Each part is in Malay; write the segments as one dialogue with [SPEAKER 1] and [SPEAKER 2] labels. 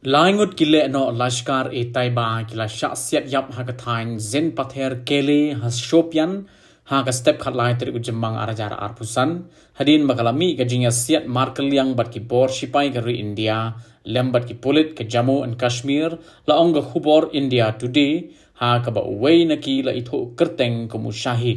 [SPEAKER 1] Laingut kile no Lashkar e Taiba kila syaksiat yap hakatain zen pather kele has shopian haka step khat lai teri ujemang arajara arpusan hadin bakalami gajinya siat markel yang bat ki bor sipai gari India lembat ki polit ke Jammu and Kashmir la onga khubor India Today haka ba uwei naki la itho kerteng kumusyahi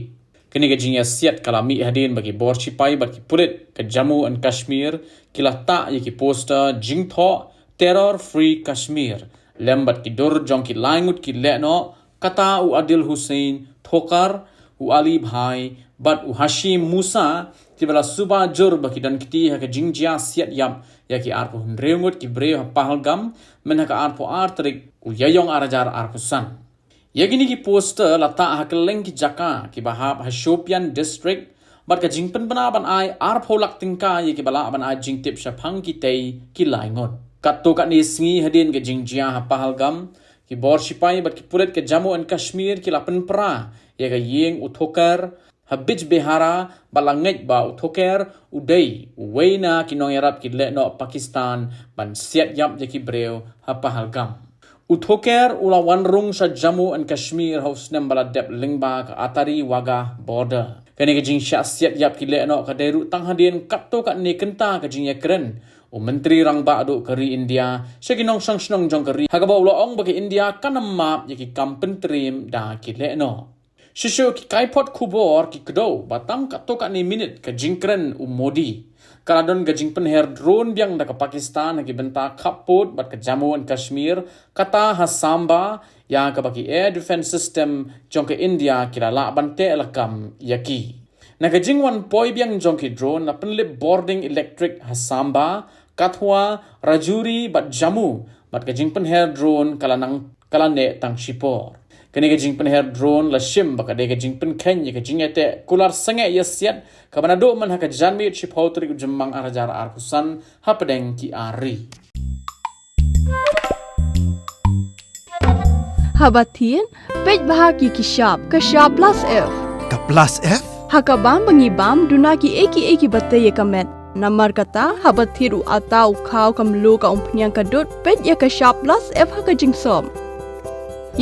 [SPEAKER 1] kini gajinya siat kalami hadin bagi bor sipai bat ki polit ke Jammu and Kashmir kila ta yaki poster jingtho Terror Free Kashmir lembat ki dor jong ki langut ki leno kata u Adil Hussein Thokar u Ali Bhai bat u Hashim Musa tibala suba jor baki dan kiti ha ke jingjia siat yap ya ki arpo rengut ki breu pahalgam men ha ka arpo artrik u yayong arajar arpusan yagini ki poster lata ha ke leng ki jaka ki bahab ha Shopian district bat ka jingpen bana ban ai arpo lak tingka ye ki bala ban ai jingtip shapang ki tei ki laingot Katto kat ni sengi hadin ke jingjia ha pahalgam ki bor sipai bat ki pulet ke Jammu and Kashmir ki lapen pra ya ka yeng uthokar habij behara balangait ba uthokar udai weina ki nong yarap ki le no Pakistan ban siat yap je ki breu ha pahalgam uthokar ula wanrung sa Jammu and Kashmir haus nem bala dep lingba ka atari waga border kani ke jing siat yap ki le no ka deru tang hadin katto kat ni kenta ka jing ya keren Menteri Rangba aduk keri India seginong sang senong jong keri hagaba ulo ong bagi India kanam map yaki kampen trim da ki leno shisho ki kaipot kubor ki kedo batang kato ka ni minute ka jingkren Modi kaladon ga jingpen her drone biang da ka Pakistan ki benta kapot bat ka Jammu and Kashmir kata hasamba ya ka bagi air defense system jong ke India kira la bante lakam yaki Nakajingwan poi biang jong ki drone na penlip boarding electric hasamba Kathua, Rajuri, bat Jammu, bat kajing penher drone kalane tang shipor. Kani kajing penher drone la shim baka de kajing pen kenya kajing ete kular sange yasiat kabanado man haka janmi shipau trik jemang arajar arkusan hapedeng ki ari.
[SPEAKER 2] Habatin, pej bahagi ki shop plus F.
[SPEAKER 3] Ka plus F?
[SPEAKER 2] Haka bam bam duna ki eki batte ye kamet. Namar kata habat thiru atau khau kamlu ka umpnyang kadut pet ya ka shop plus F ha ka jingsom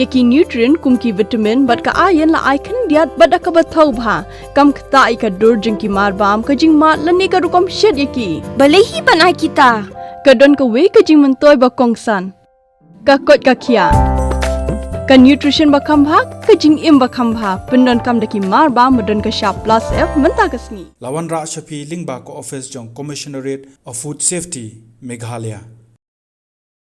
[SPEAKER 2] yaki nutrient kum ki vitamin bat ka iron la icon diat bat ka bathau bha kam khta I ka dur jing ki mar bam ka jing ma lani ka rukom shet yaki balehi banai kita ka don ka we ka jing mentoy ba kongsan ka kot ka khia ka nutrition ba kham bha ka jing im ba kham bha pendon kam daki mar ba modon ka shop plus F menta ka sngi
[SPEAKER 3] Lawan Ra Shafi Lingba ko office jong Commissionerate of Food Safety Meghalaya